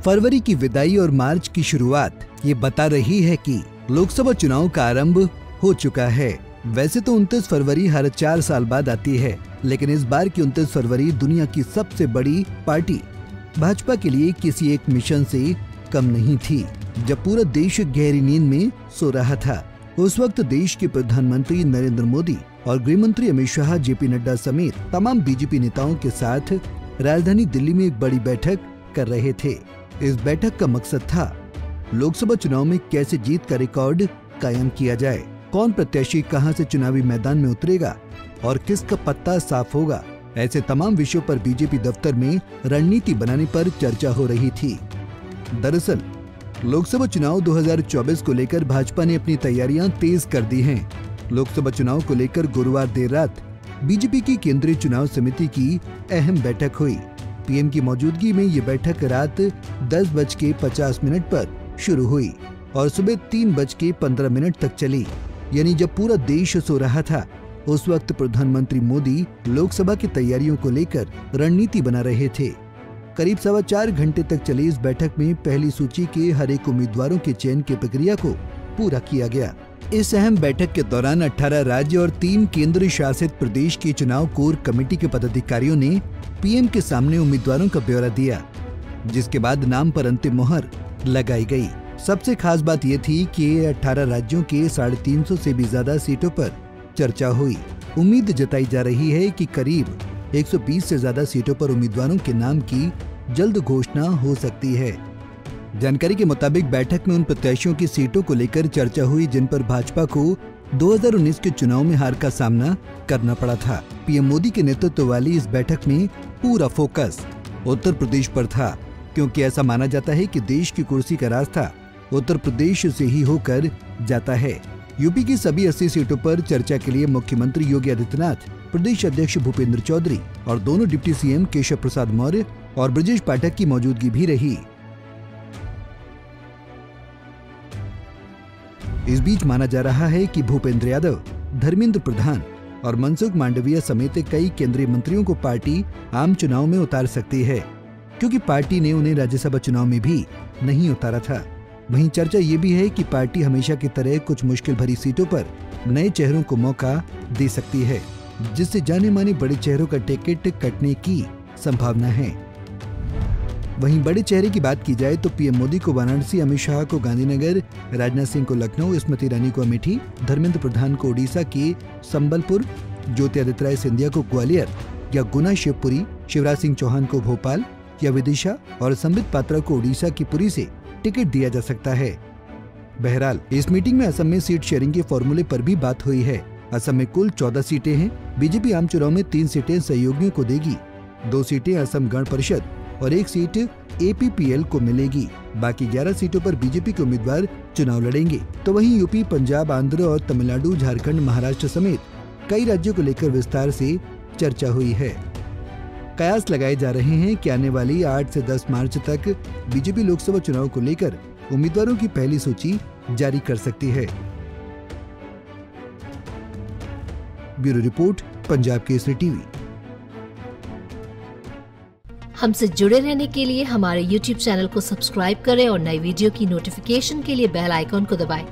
फरवरी की विदाई और मार्च की शुरुआत ये बता रही है कि लोकसभा चुनाव का आरंभ हो चुका है। वैसे तो 29 फरवरी हर 4 साल बाद आती है, लेकिन इस बार की 29 फरवरी दुनिया की सबसे बड़ी पार्टी भाजपा के लिए किसी एक मिशन से कम नहीं थी। जब पूरा देश गहरी नींद में सो रहा था, उस वक्त देश के प्रधानमंत्री नरेंद्र मोदी और गृह मंत्री अमित शाह, जेपी नड्डा समेत तमाम बीजेपी नेताओं के साथ राजधानी दिल्ली में एक बड़ी बैठक कर रहे थे। इस बैठक का मकसद था लोकसभा चुनाव में कैसे जीत का रिकॉर्ड कायम किया जाए, कौन प्रत्याशी कहां से चुनावी मैदान में उतरेगा और किसका पत्ता साफ होगा। ऐसे तमाम विषयों पर बीजेपी दफ्तर में रणनीति बनाने पर चर्चा हो रही थी। दरअसल लोकसभा चुनाव 2024 को लेकर भाजपा ने अपनी तैयारियां तेज कर दी हैं। लोकसभा चुनाव को लेकर गुरुवार देर रात बीजेपी की केंद्रीय चुनाव समिति की अहम बैठक हुई। पीएम की मौजूदगी में ये बैठक रात 10:50 पर शुरू हुई और सुबह 3:15 तक चली। यानी जब पूरा देश सो रहा था, उस वक्त प्रधानमंत्री मोदी लोकसभा की तैयारियों को लेकर रणनीति बना रहे थे। करीब 4.25 घंटे तक चली इस बैठक में पहली सूची के हर एक उम्मीदवारों के चयन की प्रक्रिया को पूरा किया गया। इस अहम बैठक के दौरान 18 राज्य और 3 केंद्र शासित प्रदेश की चुनाव कोर कमेटी के पदाधिकारियों ने पीएम के सामने उम्मीदवारों का ब्यौरा दिया, जिसके बाद नाम पर अंतिम मोहर लगाई गई। सबसे खास बात यह थी कि 18 राज्यों के 350 से भी ज्यादा सीटों पर चर्चा हुई। उम्मीद जताई जा रही है कि करीब 120 से ज्यादा सीटों पर उम्मीदवारों के नाम की जल्द घोषणा हो सकती है। जानकारी के मुताबिक बैठक में उन प्रत्याशियों की सीटों को लेकर चर्चा हुई जिन पर भाजपा को 2019 के चुनाव में हार का सामना करना पड़ा था। पीएम मोदी के नेतृत्व वाली इस बैठक में पूरा फोकस उत्तर प्रदेश पर था, क्योंकि ऐसा माना जाता है कि देश की कुर्सी का रास्ता उत्तर प्रदेश से ही होकर जाता है। यूपी की सभी 80 सीटों पर चर्चा के लिए मुख्यमंत्री योगी आदित्यनाथ, प्रदेश अध्यक्ष भूपेंद्र चौधरी और दोनों डिप्टी सीएम केशव प्रसाद मौर्य और ब्रजेश पाठक की मौजूदगी भी रही। इस बीच माना जा रहा है कि भूपेंद्र यादव, धर्मेंद्र प्रधान और मनसुख मांडविया समेत कई केंद्रीय मंत्रियों को पार्टी आम चुनाव में उतार सकती है, क्योंकि पार्टी ने उन्हें राज्यसभा चुनाव में भी नहीं उतारा था। वहीं चर्चा ये भी है कि पार्टी हमेशा की तरह कुछ मुश्किल भरी सीटों पर नए चेहरों को मौका दे सकती है, जिससे जाने माने बड़े चेहरों का टिकट कटने की संभावना है। वहीं बड़े चेहरे की बात की जाए तो पीएम मोदी को वाराणसी, अमित शाह को गांधीनगर, राजनाथ सिंह को लखनऊ, स्मृति ईरानी को अमेठी, धर्मेंद्र प्रधान को ओडिशा के संबलपुर, ज्योतिरादित्य सिंधिया को ग्वालियर या गुना शिवपुरी, शिवराज सिंह चौहान को भोपाल या विदिशा और संबित पात्रा को ओडिशा की पुरी से टिकट दिया जा सकता है। बहरहाल इस मीटिंग में असम में सीट शेयरिंग के फॉर्मूले पर भी बात हुई है। असम में कुल 14 सीटें हैं। बीजेपी आम चुनाव में 3 सीटें सहयोगियों को देगी, 2 सीटें असम गण परिषद और 1 सीट एपीपीएल को मिलेगी। बाकी 11 सीटों पर बीजेपी के उम्मीदवार चुनाव लड़ेंगे। तो वहीं यूपी, पंजाब, आंध्र और तमिलनाडु, झारखंड, महाराष्ट्र समेत कई राज्यों को लेकर विस्तार से चर्चा हुई है। कयास लगाए जा रहे हैं कि आने वाली 8 से 10 मार्च तक बीजेपी लोकसभा चुनाव को लेकर उम्मीदवारों की पहली सूची जारी कर सकती है। Bureau report, Punjab Kesari TV. हमसे जुड़े रहने के लिए हमारे YouTube चैनल को सब्सक्राइब करें और नई वीडियो की नोटिफिकेशन के लिए बेल आइकॉन को दबाएं।